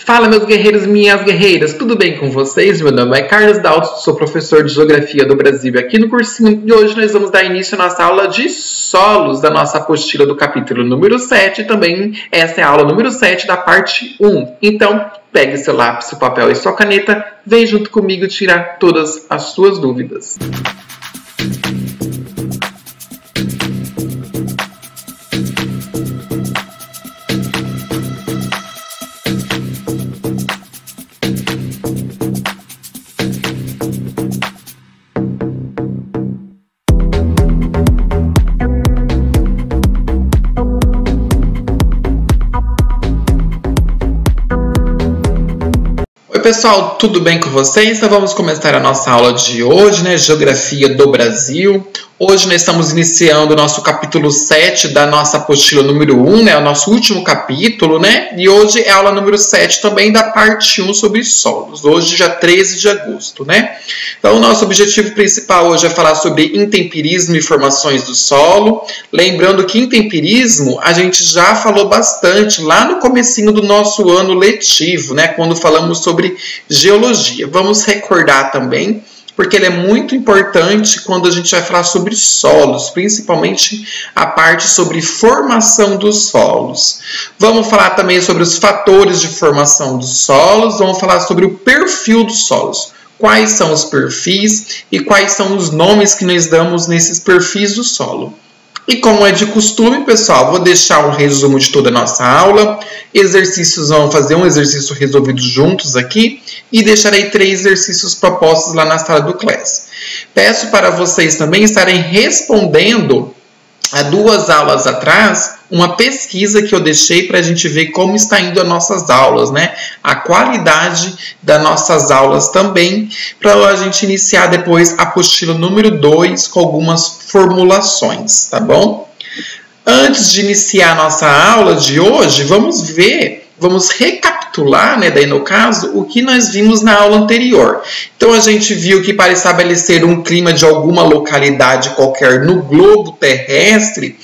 Fala, meus guerreiros e minhas guerreiras, tudo bem com vocês? Meu nome é Carlos Dalto, sou professor de Geografia do Brasil. E aqui no cursinho de hoje nós vamos dar início à nossa aula de solos da nossa apostila do capítulo número 7. Também essa é a aula número 7 da parte 1. Então, pegue seu lápis, seu papel e sua caneta, vem junto comigo tirar todas as suas dúvidas. Pessoal, tudo bem com vocês? Então vamos começar a nossa aula de hoje, né? Geografia do Brasil. Hoje nós estamos iniciando o nosso capítulo 7 da nossa apostila número 1, né? O nosso último capítulo, né? E hoje é a aula número 7 também da parte 1 sobre solos. Hoje, dia 13 de agosto, né? Então, o nosso objetivo principal hoje é falar sobre intemperismo e formações do solo. Lembrando que intemperismo a gente já falou bastante lá no comecinho do nosso ano letivo, né? Quando falamos sobre geologia. Vamos recordar também, porque ele é muito importante quando a gente vai falar sobre solos, principalmente a parte sobre formação dos solos. Vamos falar também sobre os fatores de formação dos solos, vamos falar sobre o perfil dos solos. Quais são os perfis e quais são os nomes que nós damos nesses perfis do solo. E como é de costume, pessoal, vou deixar um resumo de toda a nossa aula. Exercícios, vamos fazer um exercício resolvido juntos aqui e deixarei 3 exercícios propostos lá na sala do Class. Peço para vocês também estarem respondendo há 2 aulas atrás uma pesquisa que eu deixei para a gente ver como está indo as nossas aulas, né? A qualidade das nossas aulas também, para a gente iniciar depois a apostila número 2 com algumas formulações, tá bom? Antes de iniciar a nossa aula de hoje, vamos recapitular, né, daí no caso, o que nós vimos na aula anterior. Então, a gente viu que para estabelecer um clima de alguma localidade qualquer no globo terrestre,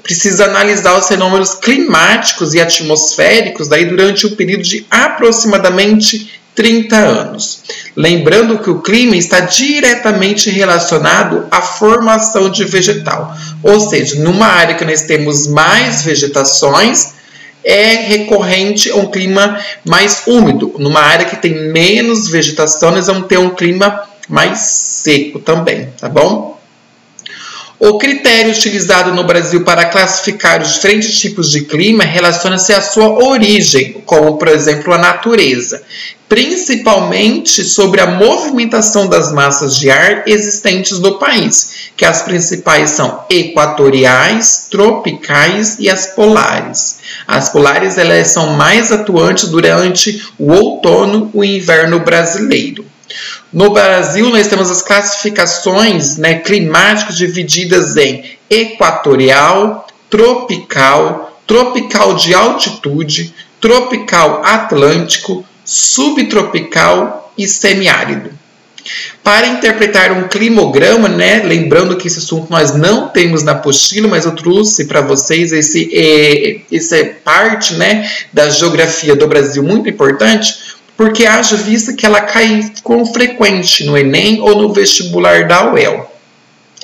precisa analisar os fenômenos climáticos e atmosféricos daí durante um período de aproximadamente 30 anos. Lembrando que o clima está diretamente relacionado à formação de vegetal. Ou seja, numa área que nós temos mais vegetações, é recorrente a um clima mais úmido. Numa área que tem menos vegetação, nós vamos ter um clima mais seco também, tá bom? O critério utilizado no Brasil para classificar os diferentes tipos de clima relaciona-se à sua origem, como, por exemplo, a natureza, principalmente sobre a movimentação das massas de ar existentes no país, que as principais são equatoriais, tropicais e as polares. As polares elas são mais atuantes durante o outono e o inverno brasileiro. No Brasil, nós temos as classificações, né, climáticas divididas em equatorial, tropical, tropical de altitude, tropical atlântico, subtropical e semiárido. Para interpretar um climograma, né, lembrando que esse assunto nós não temos na apostila, mas eu trouxe para vocês essa parte, né, da geografia do Brasil muito importante, porque haja vista que ela cai com frequente no Enem ou no vestibular da UEL.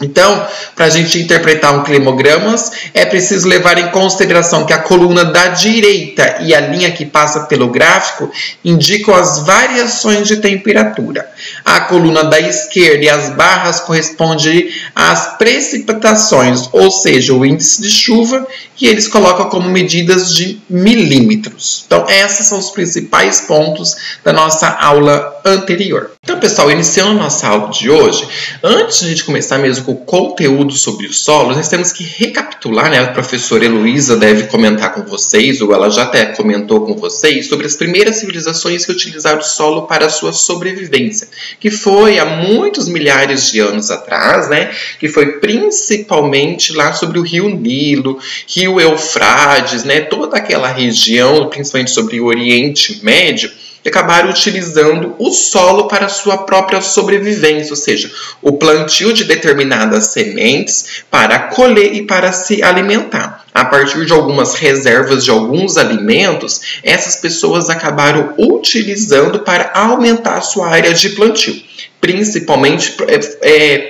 Então, para a gente interpretar um climograma, é preciso levar em consideração que a coluna da direita e a linha que passa pelo gráfico indicam as variações de temperatura. A coluna da esquerda e as barras correspondem às precipitações, ou seja, o índice de chuva, que eles colocam como medidas de milímetros. Então, esses são os principais pontos da nossa aula anterior. Então, pessoal, iniciando a nossa aula de hoje, antes de a gente começar mesmo com o conteúdo sobre os solos, nós temos que recapitular, né? A professora Heloísa deve comentar com vocês, ou ela já até comentou com vocês, sobre as primeiras civilizações que utilizaram o solo para a sua sobrevivência, que foi há muitos milhares de anos atrás, né? Que foi principalmente lá sobre o rio Nilo, rio Eufrates, né? Toda aquela região, principalmente sobre o Oriente Médio, que acabaram utilizando o solo para sua própria sobrevivência, ou seja, o plantio de determinadas sementes para colher e para se alimentar. A partir de algumas reservas de alguns alimentos, essas pessoas acabaram utilizando para aumentar a sua área de plantio, principalmente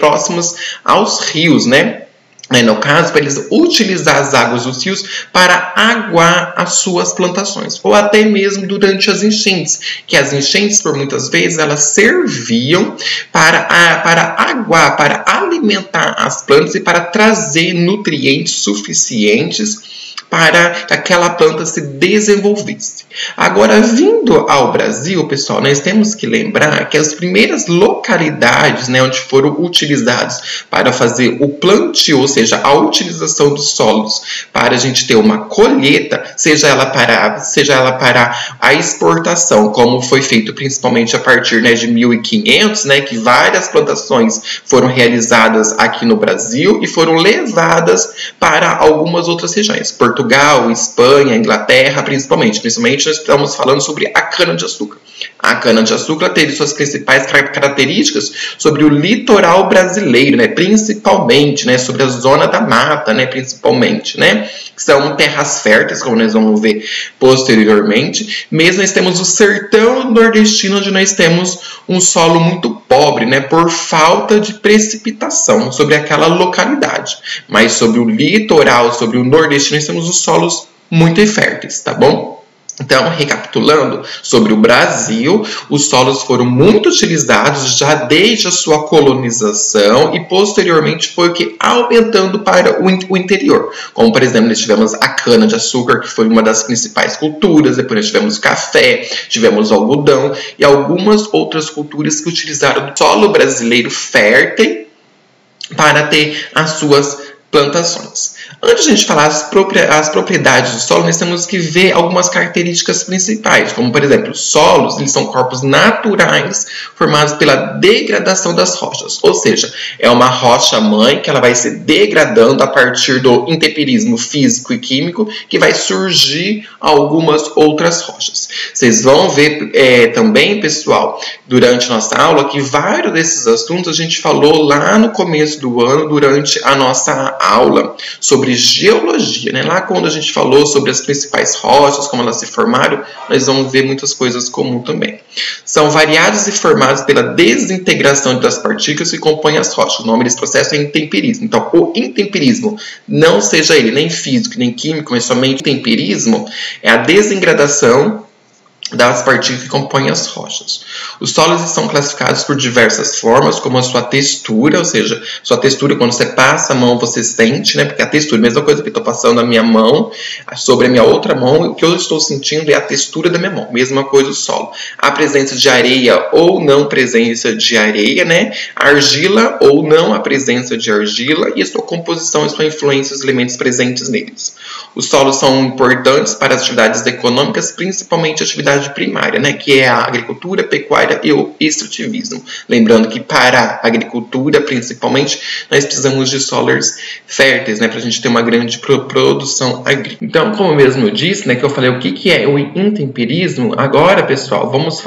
próximos aos rios, né? No caso, para eles utilizar as águas dos rios para aguar as suas plantações, ou até mesmo durante as enchentes, que as enchentes, por muitas vezes, elas serviam para aguar, para alimentar as plantas e para trazer nutrientes suficientes para que aquela planta se desenvolvesse. Agora, vindo ao Brasil, pessoal, nós temos que lembrar que as primeiras localidades, né, onde foram utilizados para fazer o plantio, ou seja, a utilização dos solos para a gente ter uma colheita, seja ela para a exportação, como foi feito principalmente a partir, né, de 1500, né, que várias plantações foram realizadas aqui no Brasil e foram levadas para algumas outras regiões. Portugal, Espanha, Inglaterra, principalmente nós estamos falando sobre a cana-de-açúcar. A cana-de-açúcar teve suas principais características sobre o litoral brasileiro, né, principalmente, né, sobre a zona da mata, né, principalmente, né, que são terras férteis, como nós vamos ver posteriormente. Mesmo nós temos o sertão nordestino, onde nós temos um solo muito pobre, né, por falta de precipitação sobre aquela localidade. Mas sobre o litoral, sobre o nordestino, nós temos os solos muito férteis, tá bom? Então, recapitulando sobre o Brasil, os solos foram muito utilizados já desde a sua colonização e posteriormente foi aumentando para o interior. Como, por exemplo, nós tivemos a cana-de-açúcar, que foi uma das principais culturas, depois nós tivemos café, tivemos algodão e algumas outras culturas que utilizaram o solo brasileiro fértil para ter as suas plantações. Antes de a gente falar as propriedades do solo, nós temos que ver algumas características principais, como, por exemplo, os solos, eles são corpos naturais formados pela degradação das rochas, ou seja, é uma rocha-mãe que ela vai se degradando a partir do intemperismo físico e químico, que vai surgir algumas outras rochas. Vocês vão ver também, pessoal, durante a nossa aula, que vários desses assuntos a gente falou lá no começo do ano, durante a nossa aula sobre geologia, né? Lá quando a gente falou sobre as principais rochas, como elas se formaram, nós vamos ver muitas coisas comuns também. São variados e formados pela desintegração das partículas que compõem as rochas. O nome desse processo é intemperismo. Então, o intemperismo, não seja ele nem físico, nem químico, mas somente intemperismo, é a desintegração das partículas que compõem as rochas. Os solos são classificados por diversas formas, como a sua textura, ou seja, sua textura, quando você passa a mão, você sente, né? Porque a textura, mesma coisa que eu estou passando a minha mão sobre a minha outra mão, o que eu estou sentindo é a textura da minha mão, mesma coisa o solo. A presença de areia ou não presença de areia, né? Argila ou não a presença de argila e a sua composição e sua influência, os elementos presentes neles. Os solos são importantes para as atividades econômicas, principalmente a atividade primária, né, que é a agricultura, pecuária e o extrativismo. Lembrando que para a agricultura, principalmente, nós precisamos de solos férteis, né, para a gente ter uma grande produção agrícola. Então, como eu mesmo disse, né, que eu falei o que é o intemperismo, agora, pessoal, vamos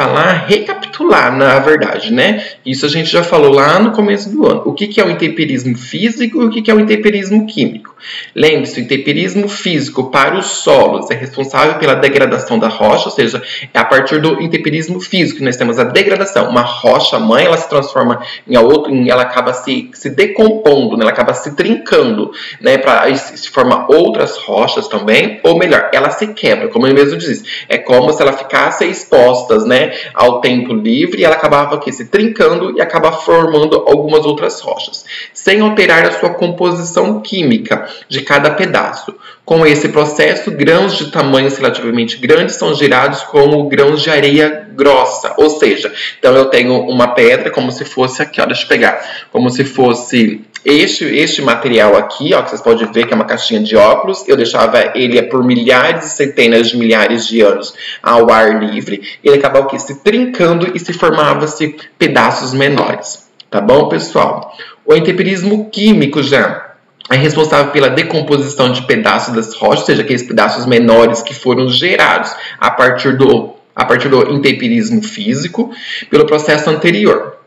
recapitular, na verdade, né? Isso a gente já falou lá no começo do ano. O que é o intemperismo físico e o que é o intemperismo químico? Lembre-se, o intemperismo físico para os solos é responsável pela degradação da rocha, ou seja, é a partir do intemperismo físico que nós temos a degradação. Uma rocha-mãe, ela se transforma ela acaba se decompondo, né? Ela acaba se trincando, né? Para se formar outras rochas também, ou melhor, ela se quebra, como eu mesmo disse. É como se ela ficasse exposta, né, ao tempo livre e ela acabava aqui se trincando e acaba formando algumas outras rochas, sem alterar a sua composição química de cada pedaço. Com esse processo, grãos de tamanhos relativamente grandes são gerados como grãos de areia grossa, ou seja, então eu tenho uma pedra como se fosse aqui, ó, deixa eu pegar, como se fosse este material aqui, ó, que vocês podem ver que é uma caixinha de óculos, eu deixava ele por milhares e centenas de milhares de anos ao ar livre, ele acabava aqui se trincando e se formava-se pedaços menores, tá bom, pessoal? O intemperismo químico já é responsável pela decomposição de pedaços das rochas, ou seja, aqueles pedaços menores que foram gerados a partir do a partir do intemperismo físico, pelo processo anterior.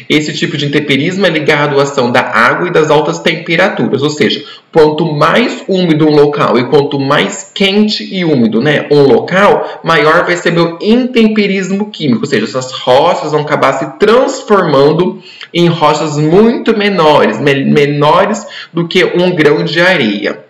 Esse tipo de intemperismo é ligado à ação da água e das altas temperaturas, ou seja, quanto mais úmido um local e quanto mais quente e úmido, né, um local, maior vai ser meu intemperismo químico, ou seja, essas rochas vão acabar se transformando em rochas muito menores do que um grão de areia.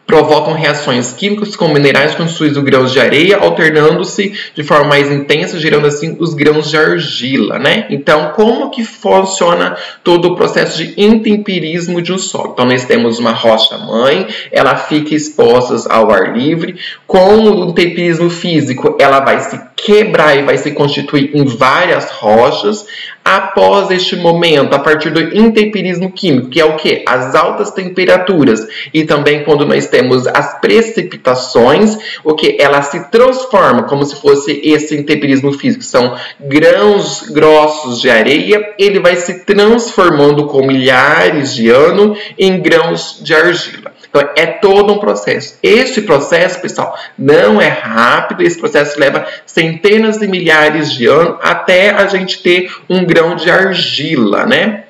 Provocam reações químicas com minerais constituídos de grãos de areia, alternando-se de forma mais intensa, gerando assim os grãos de argila, né? Então, como que funciona todo o processo de intemperismo de um solo? Então, nós temos uma rocha-mãe, ela fica exposta ao ar livre. Com o intemperismo físico, ela vai se quebrar e vai se constituir em várias rochas. Após este momento, a partir do intemperismo químico, que é o quê? As altas temperaturas, e também quando nós temos as precipitações, o que? Ela se transforma como se fosse esse intemperismo físico, são grãos grossos de areia, ele vai se transformando com milhares de anos em grãos de argila. Então, é todo um processo. Este processo, pessoal, não é rápido. Esse processo leva centenas de milhares de anos até a gente ter um grão de argila, né?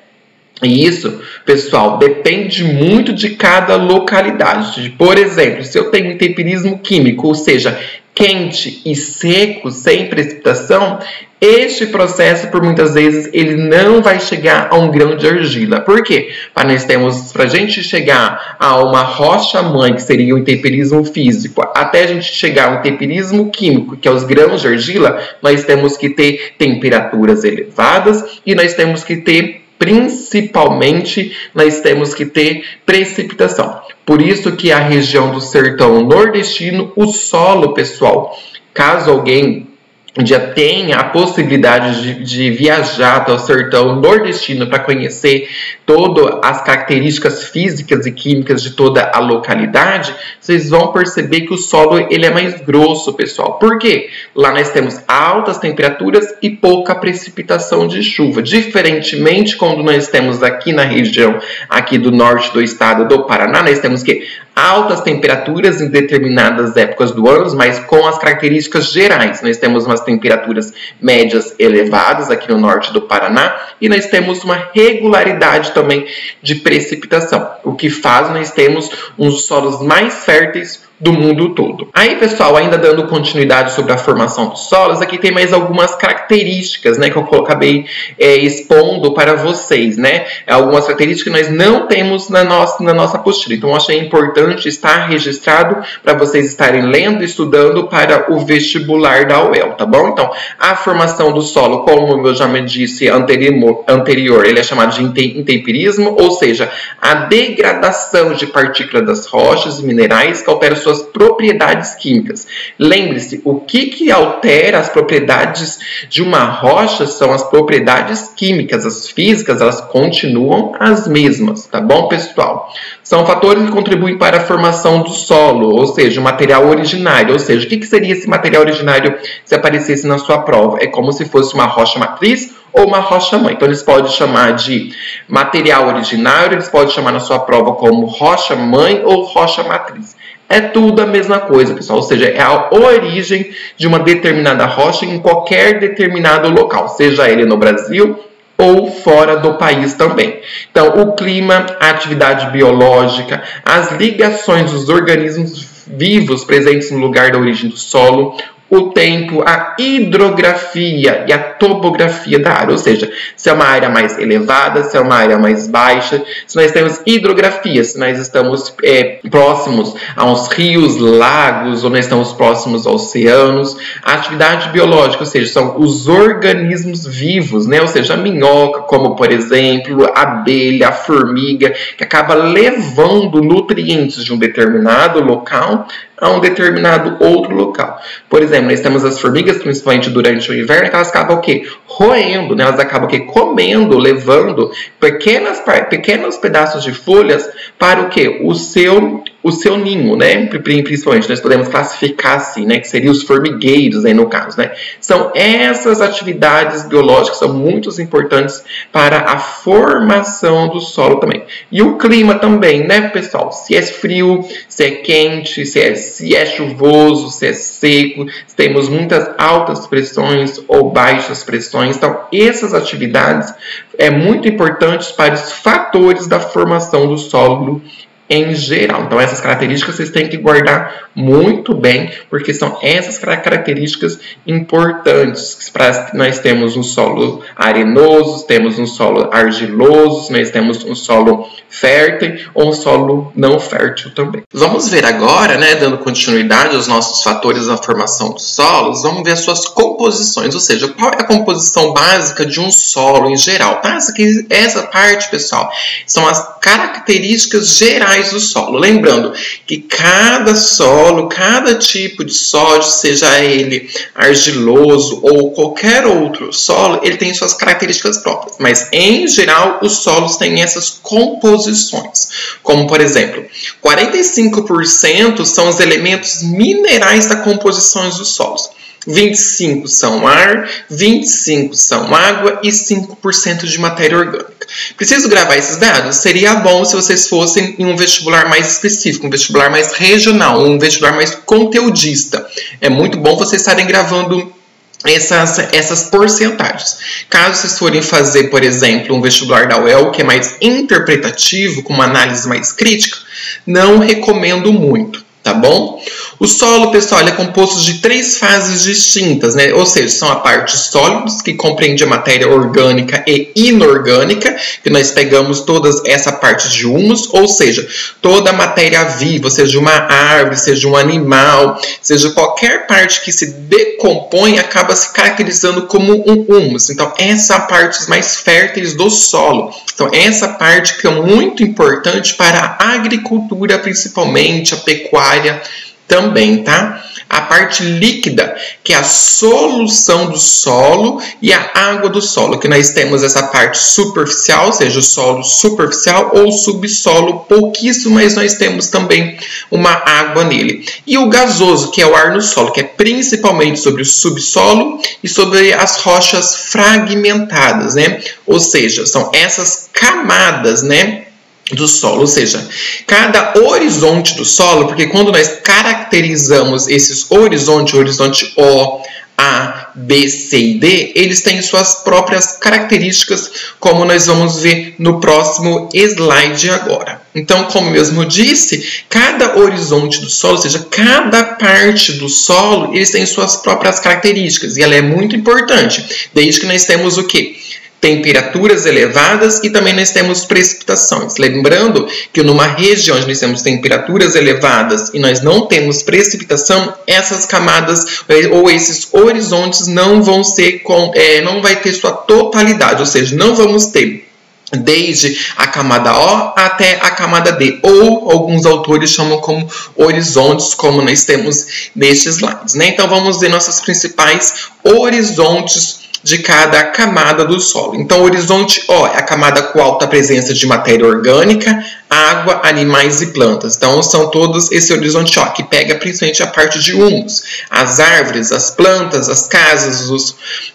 E isso, pessoal, depende muito de cada localidade. Por exemplo, se eu tenho intemperismo químico, ou seja, quente e seco, sem precipitação, este processo, por muitas vezes, ele não vai chegar a um grão de argila. Por quê? Para a gente chegar a uma rocha-mãe, que seria o intemperismo físico, até a gente chegar ao intemperismo químico, que é os grãos de argila, nós temos que ter temperaturas elevadas e nós temos que ter, principalmente, nós temos que ter precipitação. Por isso que a região do sertão nordestino, o solo, pessoal, caso alguém já tenha a possibilidade de viajar até o sertão nordestino para conhecer todas as características físicas e químicas de toda a localidade, vocês vão perceber que o solo ele é mais grosso, pessoal. Por quê? Lá nós temos altas temperaturas e pouca precipitação de chuva. Diferentemente quando nós temos aqui na região aqui do norte do estado do Paraná, nós temos que altas temperaturas em determinadas épocas do ano, mas com as características gerais. Nós temos umas temperaturas médias elevadas aqui no norte do Paraná e nós temos uma regularidade também de precipitação, o que faz nós termos uns solos mais férteis do mundo todo. Aí, pessoal, ainda dando continuidade sobre a formação dos solos, aqui tem mais algumas características, né, que eu acabei expondo para vocês, né? Algumas características que nós não temos na nossa apostila. Então, eu achei importante estar registrado para vocês estarem lendo e estudando para o vestibular da UEL, tá bom? Então, a formação do solo, como eu já me disse anterior, ele é chamado de intemperismo, ou seja, a degradação de partículas das rochas e minerais que alteram suas propriedades químicas. Lembre-se, o que altera as propriedades de uma rocha são as propriedades químicas. As físicas, elas continuam as mesmas, tá bom, pessoal? São fatores que contribuem para a formação do solo, ou seja, o material originário. Ou seja, o que seria esse material originário se aparecesse na sua prova? É como se fosse uma rocha matriz ou uma rocha-mãe. Então, eles podem chamar de material originário, eles podem chamar na sua prova como rocha-mãe ou rocha-matriz. É tudo a mesma coisa, pessoal, ou seja, é a origem de uma determinada rocha em qualquer determinado local, seja ele no Brasil ou fora do país também. Então, o clima, a atividade biológica, as ligações dos organismos vivos presentes no lugar da origem do solo, o tempo, a hidrografia e a topografia da área, ou seja, se é uma área mais elevada, se é uma área mais baixa, se nós temos hidrografia, se nós estamos próximos a uns rios, lagos, ou nós estamos próximos a oceanos, a atividade biológica, ou seja, são os organismos vivos, né? Ou seja, a minhoca, como por exemplo, a abelha, a formiga, que acaba levando nutrientes de um determinado local a um determinado outro local. Por exemplo, nós temos as formigas, principalmente durante o inverno, que elas acabam o quê? Roendo, né? Elas acabam o quê? Comendo, levando pequenos pedaços de folhas para o quê? O seu ninho, né? Principalmente, nós podemos classificar assim, né? Que seriam os formigueiros, aí no caso, né? São essas atividades biológicas que são muito importantes para a formação do solo também. E o clima também, né, pessoal? Se é frio, se é quente, se é se é chuvoso, se é seco, se temos muitas altas pressões ou baixas pressões. Então, essas atividades é muito importantes para os fatores da formação do solo em geral. Então, essas características vocês têm que guardar muito bem, porque são essas características importantes. Nós temos um solo arenoso, temos um solo argiloso, nós temos um solo fértil ou um solo não fértil também. Vamos ver agora, né, dando continuidade aos nossos fatores da formação dos solos, vamos ver as suas composições, ou seja, qual é a composição básica de um solo em geral. Tá? Essa parte, pessoal, são as características gerais do solo. Lembrando que cada solo, cada tipo de solo, seja ele argiloso ou qualquer outro solo, ele tem suas características próprias. Mas, em geral, os solos têm essas composições. Como, por exemplo, 45% são os elementos minerais da composição dos solos. 25% são ar, 25% são água e 5% de matéria orgânica. Preciso gravar esses dados? Seria bom se vocês fossem em um vestibular mais específico, um vestibular mais regional, um vestibular mais conteudista. É muito bom vocês estarem gravando essas porcentagens. Caso vocês forem fazer, por exemplo, um vestibular da UEL, que é mais interpretativo, com uma análise mais crítica, não recomendo muito. Tá bom? O solo, pessoal, ele é composto de 3 fases distintas, né? Ou seja, são a parte sólidos, que compreende a matéria orgânica e inorgânica, que nós pegamos toda essa parte de humus, ou seja, toda a matéria viva, seja uma árvore, seja um animal, seja qualquer parte que se decompõe, acaba se caracterizando como um humus. Então, essa é a parte mais férteis do solo. Então, essa parte que é muito importante para a agricultura, principalmente, a pecuária também, tá? A parte líquida, que é a solução do solo e a água do solo, que nós temos essa parte superficial, seja o solo superficial ou subsolo pouquíssimo, mas nós temos também uma água nele. E o gasoso, que é o ar no solo, que é principalmente sobre o subsolo e sobre as rochas fragmentadas, né? Ou seja, são essas camadas, né, do solo, ou seja, cada horizonte do solo, porque quando nós caracterizamos esses horizonte O, A, B, C e D, eles têm suas próprias características, como nós vamos ver no próximo slide agora. Então, como mesmo disse, cada horizonte do solo, ou seja, cada parte do solo, eles têm suas próprias características, e ela é muito importante, desde que nós temos o quê? Temperaturas elevadas e também nós temos precipitações. Lembrando que numa região onde nós temos temperaturas elevadas e nós não temos precipitação, essas camadas ou esses horizontes não vão ser não vai ter sua totalidade, ou seja, não vamos ter desde a camada O até a camada D, ou alguns autores chamam como horizontes, como nós temos nestes slides, né? Então vamos ver nossos principais horizontes de cada camada do solo. Então, o horizonte O é a camada com alta presença de matéria orgânica, água, animais e plantas. Então, são todos esse horizonte O, que pega principalmente a parte de humus, as árvores, as plantas, as casas,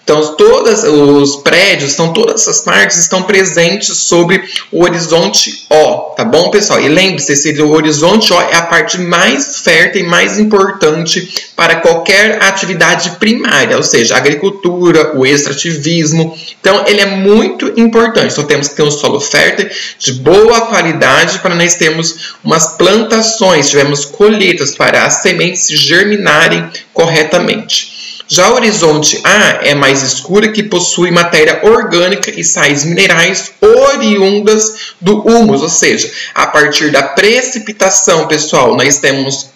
então, todos os prédios, todas essas partes estão presentes sobre o horizonte O, tá bom, pessoal? E lembre-se, o horizonte O é a parte mais fértil e mais importante para qualquer atividade primária, ou seja, a agricultura, o extrativismo. Então, ele é muito importante. Então, temos que ter um solo fértil de boa qualidade para nós termos umas plantações, tivemos colheitas para as sementes germinarem corretamente. Já o horizonte A é mais escura, que possui matéria orgânica e sais minerais oriundas do humus, ou seja, a partir da precipitação, pessoal, nós temos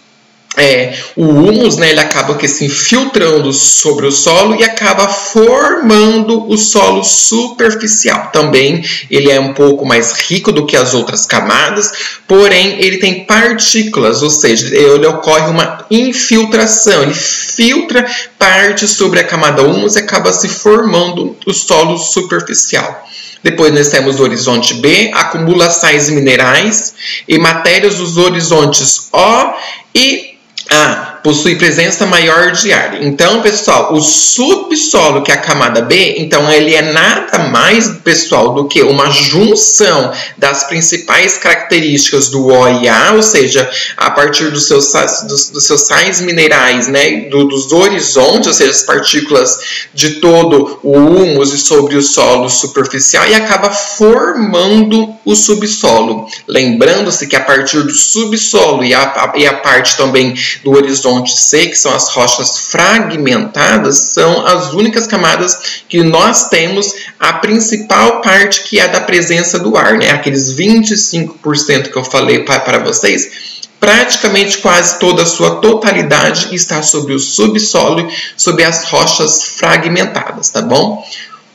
o humus, né, ele acaba se infiltrando sobre o solo e acaba formando o solo superficial. Também ele é um pouco mais rico do que as outras camadas, porém ele tem partículas, ou seja, ele ocorre uma infiltração, ele filtra parte sobre a camada humus e acaba se formando o solo superficial. Depois nós temos o horizonte B, acumula sais minerais e matérias dos horizontes O e A, possui presença maior de ar. Então, pessoal, o subsolo, que é a camada B, então ele é nada mais, pessoal, do que uma junção das principais características do O e A, ou seja, a partir dos seus sais minerais, né, dos horizontes, ou seja, as partículas de todo o humus e sobre o solo superficial, e acaba formando o subsolo. Lembrando-se que a partir do subsolo e a parte também do horizonte C, que são as rochas fragmentadas, são as únicas camadas que nós temos a principal parte, que é a da presença do ar, né? Aqueles 25% que eu falei para vocês, praticamente quase toda a sua totalidade está sobre o subsolo, sobre as rochas fragmentadas, tá bom?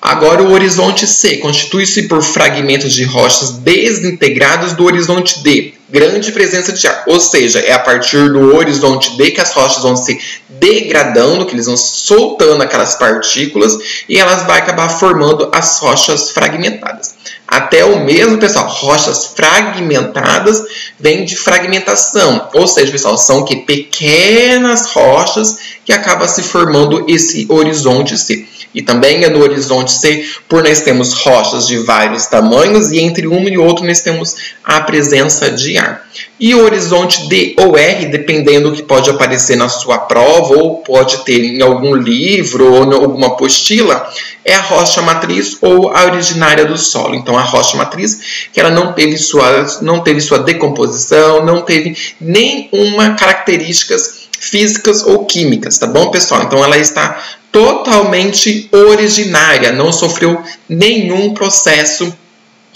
Agora, o horizonte C constitui-se por fragmentos de rochas desintegrados do horizonte D, grande presença de ar. Ou seja, é a partir do horizonte D que as rochas vão se degradando, que eles vão soltando aquelas partículas e elas vão acabar formando as rochas fragmentadas. Até o mesmo, pessoal, rochas fragmentadas vem de fragmentação. Ou seja, pessoal, são que pequenas rochas que acabam se formando esse horizonte C. E também é no horizonte C, por nós temos rochas de vários tamanhos e entre um e outro nós temos a presença de ar. E o horizonte D ou R, dependendo do que pode aparecer na sua prova ou pode ter em algum livro ou em alguma apostila, é a rocha matriz ou a originária do solo. Então, a rocha matriz, que ela não teve sua decomposição, não teve nenhuma características físicas ou químicas, tá bom, pessoal? Então, ela está totalmente originária, não sofreu nenhum processo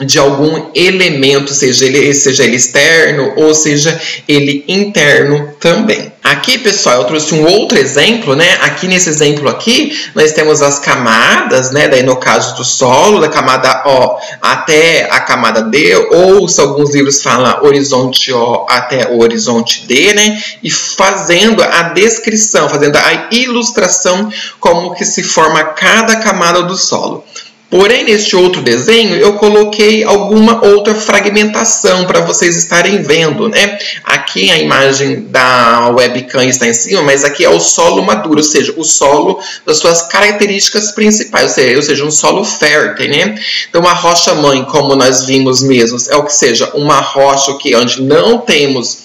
de algum elemento, seja ele externo ou seja ele interno também. Aqui, pessoal, eu trouxe um outro exemplo, né? Aqui nesse exemplo aqui, nós temos as camadas, né? Daí no caso do solo, da camada O até a camada D, ou se alguns livros falam horizonte O até o horizonte D, né? E fazendo a descrição, fazendo a ilustração como que se forma cada camada do solo. Porém, neste outro desenho, eu coloquei alguma outra fragmentação para vocês estarem vendo, né? Aqui a imagem da webcam está em cima, mas aqui é o solo maduro, ou seja, o solo das suas características principais, ou seja, um solo fértil, né? Então, a rocha-mãe, como nós vimos mesmos, é o que seja uma rocha onde não temos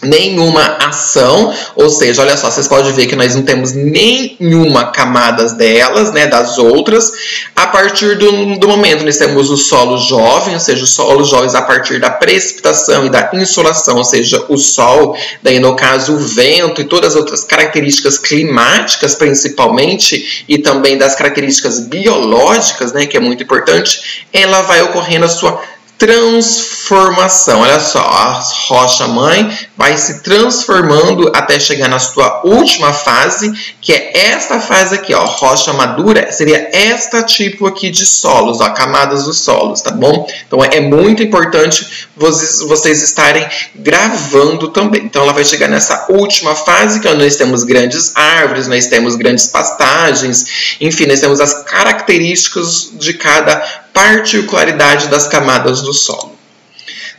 nenhuma ação, ou seja, olha só, vocês podem ver que nós não temos nenhuma camada delas, né, das outras. A partir do momento nós temos o solo jovem, ou seja, os solos jovens a partir da precipitação e da insolação, ou seja, o sol, daí no caso o vento e todas as outras características climáticas principalmente, e também das características biológicas, né, que é muito importante, ela vai ocorrendo a sua transformação. Olha só, a rocha-mãe vai se transformando até chegar na sua última fase, que é esta fase aqui, ó, rocha madura, seria esta tipo aqui de solos, ó, camadas dos solos, tá bom? Então, é muito importante vocês estarem gravando também. Então, ela vai chegar nessa última fase, que é onde nós temos grandes árvores, nós temos grandes pastagens, enfim, nós temos as características de cada particularidade das camadas do solo.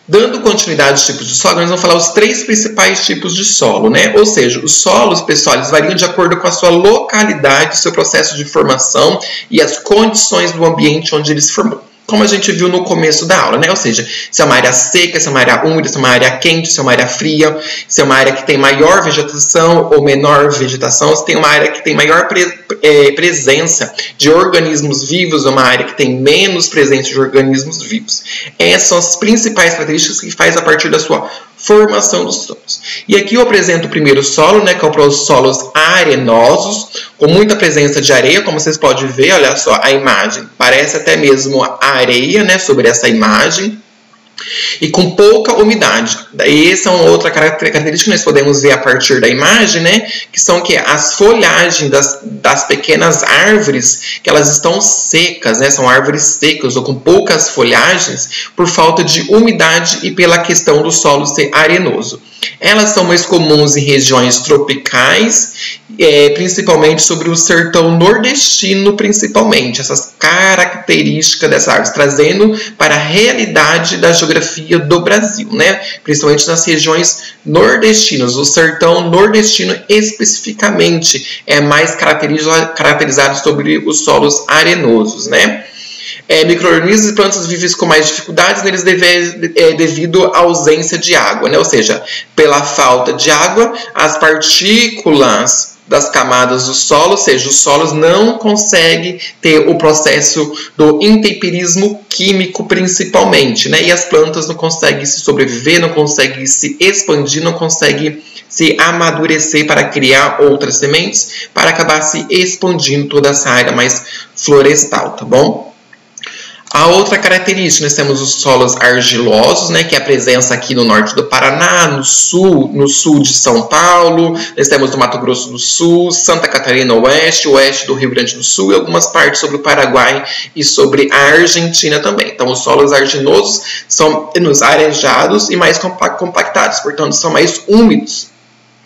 Dando continuidade aos tipos de solo, nós vamos falar os 3 principais tipos de solo, né? Ou seja, os solos, pessoal, eles variam de acordo com a sua localidade, seu processo de formação e as condições do ambiente onde eles se formam. Como a gente viu no começo da aula, né? Ou seja, se é uma área seca, se é uma área úmida, se é uma área quente, se é uma área fria, se é uma área que tem maior vegetação ou menor vegetação, se tem uma área que tem maior presença de organismos vivos ou uma área que tem menos presença de organismos vivos. Essas são as principais características que faz a partir da sua formação dos solos. E aqui eu apresento o primeiro solo, né, que é os solos arenosos, com muita presença de areia, como vocês podem ver, olha só a imagem, parece até mesmo areia, né, sobre essa imagem, e com pouca umidade. Daí essa é uma outra característica que nós podemos ver a partir da imagem, né, que são que as folhagens das pequenas árvores, que elas estão secas, né, são árvores secas ou com poucas folhagens por falta de umidade e pela questão do solo ser arenoso. Elas são mais comuns em regiões tropicais, principalmente sobre o sertão nordestino, principalmente. Essas características dessas árvores, trazendo para a realidade da geografia do Brasil, né? Principalmente nas regiões nordestinas. O sertão nordestino, especificamente, é mais caracterizado sobre os solos arenosos, né? Micro-organismos e plantas vivem com mais dificuldades neles devido à ausência de água, né? Ou seja, pela falta de água, as partículas das camadas do solo, ou seja, os solos não conseguem ter o processo do intemperismo químico principalmente, né? E as plantas não conseguem se sobreviver, não conseguem se expandir, não conseguem se amadurecer para criar outras sementes, para acabar se expandindo toda essa área mais florestal, tá bom? A outra característica, nós temos os solos argilosos, né, que é a presença aqui no norte do Paraná, no sul de São Paulo, nós temos no Mato Grosso do Sul, Santa Catarina oeste do Rio Grande do Sul e algumas partes sobre o Paraguai e sobre a Argentina também. Então, os solos arginosos são menos arejados e mais compactados, portanto, são mais úmidos,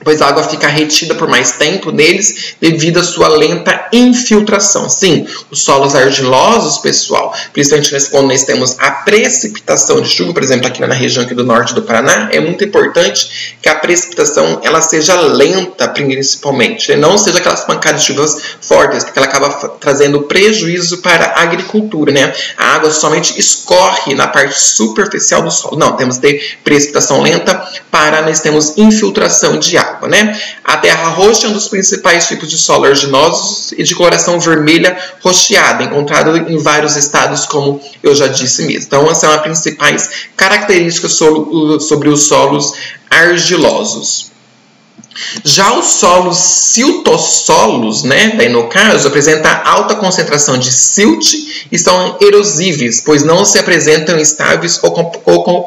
pois a água fica retida por mais tempo neles devido à sua lenta infiltração. Sim, os solos argilosos, pessoal, principalmente quando nós temos a precipitação de chuva, por exemplo, aqui na região aqui do norte do Paraná, é muito importante que a precipitação ela seja lenta, principalmente, né? Não seja aquelas pancadas de chuvas fortes, porque ela acaba trazendo prejuízo para a agricultura, né? A água somente escorre na parte superficial do solo. Não, temos que ter precipitação lenta para nós termos infiltração de água, né? A terra roxa é um dos principais tipos de solo arginosos e de coloração vermelha rocheada, encontrado em vários estados, como eu já disse mesmo. Então, essas são as principais características sobre os solos argilosos. Já os solos siltossolos, né, daí no caso, apresenta alta concentração de silt e são erosíveis, pois não se apresentam estáveis ou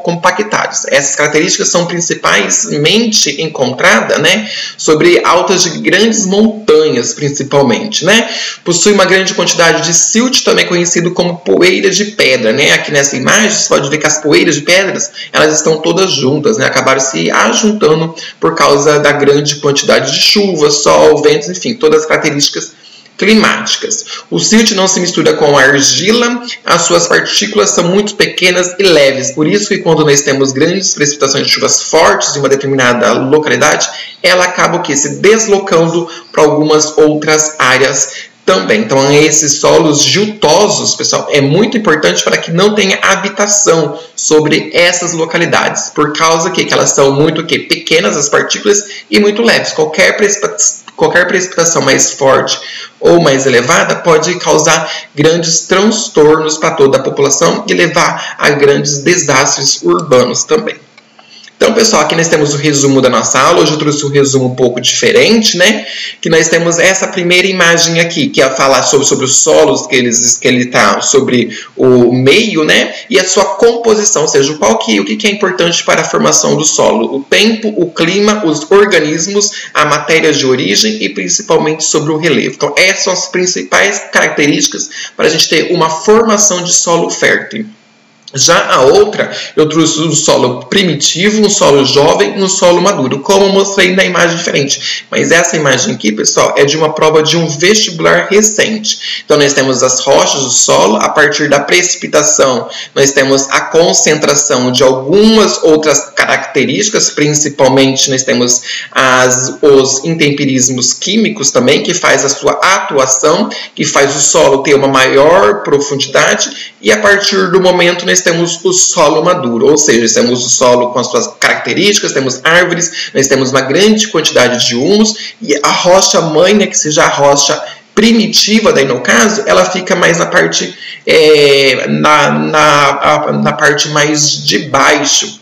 compactados. Essas características são principalmente encontradas, né, sobre altas de grandes montanhas, principalmente, né. Possui uma grande quantidade de silt, também conhecido como poeira de pedra, né. Aqui nessa imagem, você pode ver que as poeiras de pedras, elas estão todas juntas, né, acabaram se ajuntando por causa da grande quantidade de chuva, sol, ventos, enfim, todas as características climáticas. O silt não se mistura com a argila, as suas partículas são muito pequenas e leves, por isso que quando nós temos grandes precipitações de chuvas fortes em uma determinada localidade, ela acaba se deslocando para algumas outras áreas também. Então, esses solos giltosos, pessoal, é muito importante para que não tenha habitação sobre essas localidades, por causa que elas são muito pequenas, as partículas, e muito leves. Qualquer precipitação mais forte ou mais elevada pode causar grandes transtornos para toda a população e levar a grandes desastres urbanos também. Então, pessoal, aqui nós temos o resumo da nossa aula. Hoje eu trouxe um resumo um pouco diferente, né? Que nós temos essa primeira imagem aqui, que é falar sobre os solos que ele está sobre o meio, né? E a sua composição, ou seja, o que é importante para a formação do solo. O tempo, o clima, os organismos, a matéria de origem e principalmente sobre o relevo. Então, essas são as principais características para a gente ter uma formação de solo fértil. Já a outra, eu trouxe um solo primitivo, um solo jovem e um solo maduro, como eu mostrei na imagem diferente. Mas essa imagem aqui, pessoal, é de uma prova de um vestibular recente. Então, nós temos as rochas do solo, a partir da precipitação, nós temos a concentração de algumas outras características, principalmente nós temos os intemperismos químicos também, que faz a sua atuação, que faz o solo ter uma maior profundidade, e a partir do momento nós temos o solo maduro, ou seja, temos o solo com as suas características, temos árvores, nós temos uma grande quantidade de humus, e a rocha mãe, né, que seja a rocha primitiva, daí no caso, ela fica mais na parte, na parte mais de baixo,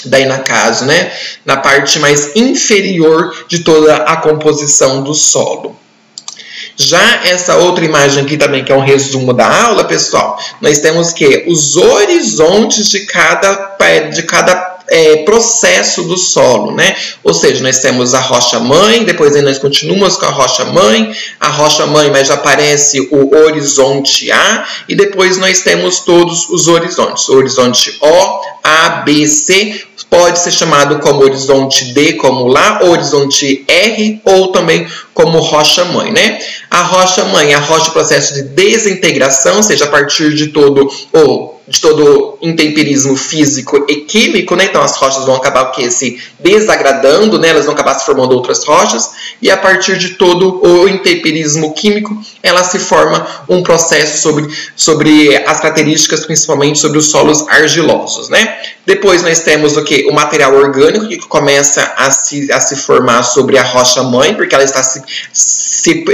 daí no caso, né, na parte mais inferior de toda a composição do solo. Já essa outra imagem aqui também, que é um resumo da aula, pessoal, nós temos que os horizontes de cada processo do solo, né? Ou seja, nós temos a rocha-mãe, depois aí nós continuamos com a rocha-mãe, mas já aparece o horizonte A, e depois nós temos todos os horizontes, o horizonte O, A, B, C, pode ser chamado como horizonte D, como lá, ou horizonte R, ou também como rocha-mãe, né? A rocha-mãe é a rocha do processo de desintegração, ou seja, a partir de todo intemperismo físico e químico, né? Então as rochas vão acabar se desagradando, né? Elas vão acabar se formando outras rochas, e a partir de todo o intemperismo químico, ela se forma um processo sobre as características, principalmente sobre os solos argilosos, né? Depois nós temos o que? O material orgânico, que começa a se formar sobre a rocha-mãe, porque ela está se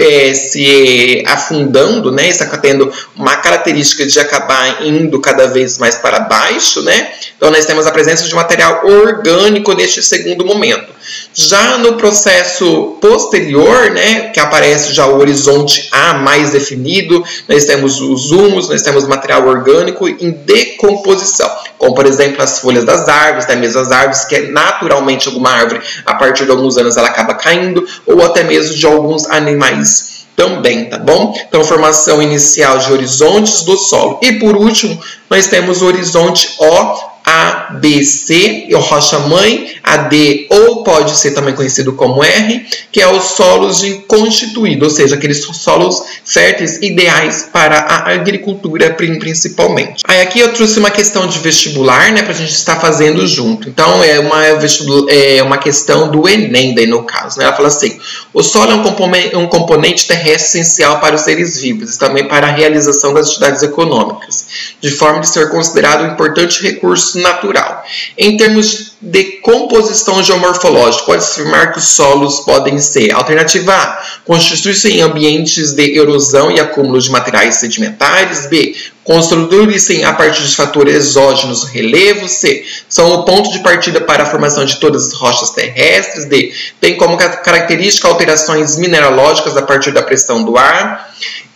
afundando, né? Está tendo uma característica de acabar indo cada vez mais para baixo, né? Então nós temos a presença de material orgânico neste segundo momento. Já no processo posterior, né, que aparece já o horizonte A mais definido, nós temos os humus, nós temos material orgânico em decomposição, como por exemplo as folhas das árvores, até mesmo as árvores que naturalmente alguma árvore a partir de alguns anos ela acaba caindo, ou até mesmo de alguns animais também, tá bom? Então, formação inicial de horizontes do solo. E por último, nós temos o horizonte O, A, B, C, e o rocha-mãe, AD, ou pode ser também conhecido como R, que é os solos de constituído, ou seja, aqueles solos férteis ideais para a agricultura principalmente. Aí aqui eu trouxe uma questão de vestibular, né, para a gente estar fazendo junto. Então é uma questão do Enem, daí no caso, né? Ela fala assim: o solo é um componente terrestre essencial para os seres vivos e também para a realização das atividades econômicas, de forma de ser considerado um importante recurso natural. Em termos de composição geomorfológica, pode-se afirmar que os solos podem ser: alternativa A, constituir-se em ambientes de erosão e acúmulo de materiais sedimentares; B, construir-se a partir de fatores exógenos do relevo; C, são o ponto de partida para a formação de todas as rochas terrestres; D, tem como característica alterações mineralógicas a partir da pressão do ar;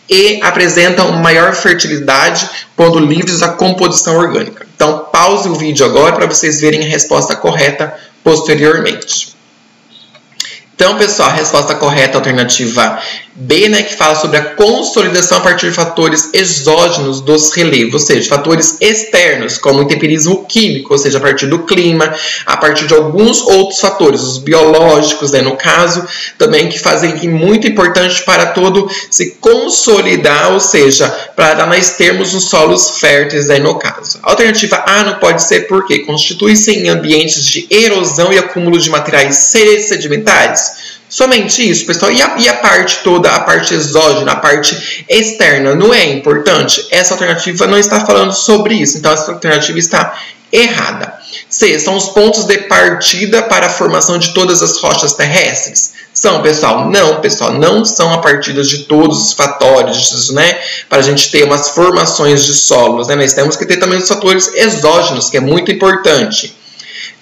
E, apresentam maior fertilidade quando livres da composição orgânica. Então, pause o vídeo agora para vocês verem a resposta correta posteriormente. Então, pessoal, a resposta correta é a alternativa B, né, que fala sobre a consolidação a partir de fatores exógenos dos relevos, ou seja, fatores externos, como o intemperismo químico, ou seja, a partir do clima, a partir de alguns outros fatores, os biológicos, né, no caso, também que fazem que muito importante para todo se consolidar, ou seja, para nós termos os solos férteis, né, no caso. A alternativa A não pode ser porque constitui-se em ambientes de erosão e acúmulo de materiais sedimentares. Somente isso, pessoal. E a parte toda, a parte exógena, a parte externa, não é importante? Essa alternativa não está falando sobre isso. Então, essa alternativa está errada. C, são os pontos de partida para a formação de todas as rochas terrestres. São, pessoal? Não, pessoal, não são a partir de todos os fatores, né? Para a gente ter umas formações de solos, né? Nós temos que ter também os fatores exógenos, que é muito importante.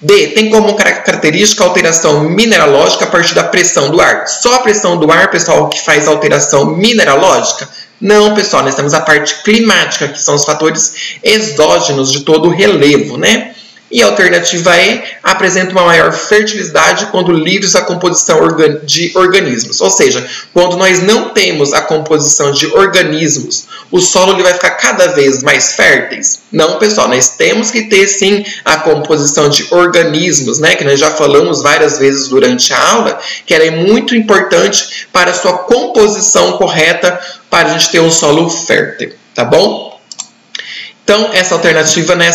D, tem como característica a alteração mineralógica a partir da pressão do ar. Só a pressão do ar, pessoal, que faz alteração mineralógica? Não, pessoal, nós temos a parte climática, que são os fatores exógenos de todo o relevo, né? E a alternativa E apresenta uma maior fertilidade quando livres da composição de organismos. Ou seja, quando nós não temos a composição de organismos, o solo ele vai ficar cada vez mais fértil? Não, pessoal, nós temos que ter sim a composição de organismos, né? Que nós já falamos várias vezes durante a aula, que ela é muito importante para a sua composição correta para a gente ter um solo fértil, tá bom? Então, essa alternativa, né,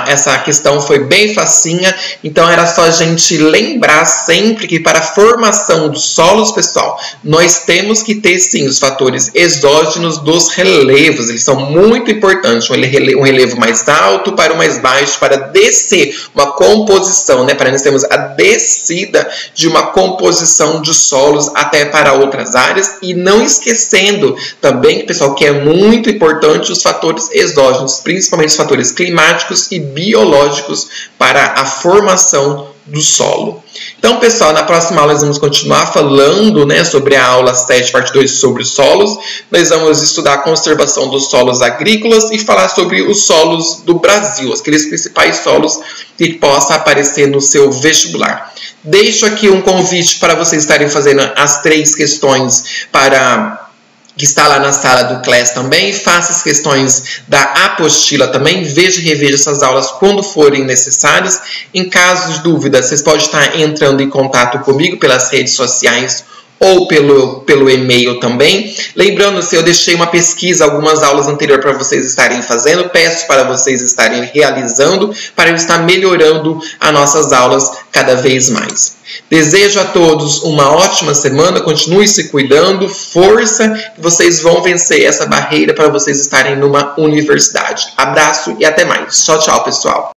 essa questão foi bem facinha. Então, era só a gente lembrar sempre que para a formação dos solos, pessoal, nós temos que ter, sim, os fatores exógenos dos relevos. Eles são muito importantes. Um relevo mais alto para o mais baixo, para descer uma composição, né, para nós termos a descida de uma composição de solos até para outras áreas. E não esquecendo também, pessoal, que é muito importante os fatores exógenos, principalmente os fatores climáticos e biológicos para a formação do solo. Então, pessoal, na próxima aula nós vamos continuar falando, né, sobre a aula 7, parte 2, sobre os solos. Nós vamos estudar a conservação dos solos agrícolas e falar sobre os solos do Brasil, aqueles principais solos que possam aparecer no seu vestibular. Deixo aqui um convite para vocês estarem fazendo as 3 questões para que está lá na sala do Class também. Faça as questões da apostila também. Veja e reveja essas aulas quando forem necessárias. Em caso de dúvida, vocês podem estar entrando em contato comigo pelas redes sociais ou pelo e-mail também. Lembrando, se eu deixei uma pesquisa, algumas aulas anteriores para vocês estarem fazendo, peço para vocês estarem realizando, para eu estar melhorando as nossas aulas cada vez mais. Desejo a todos uma ótima semana, continue se cuidando, força, que vocês vão vencer essa barreira para vocês estarem numa universidade. Abraço e até mais. Tchau, tchau, pessoal.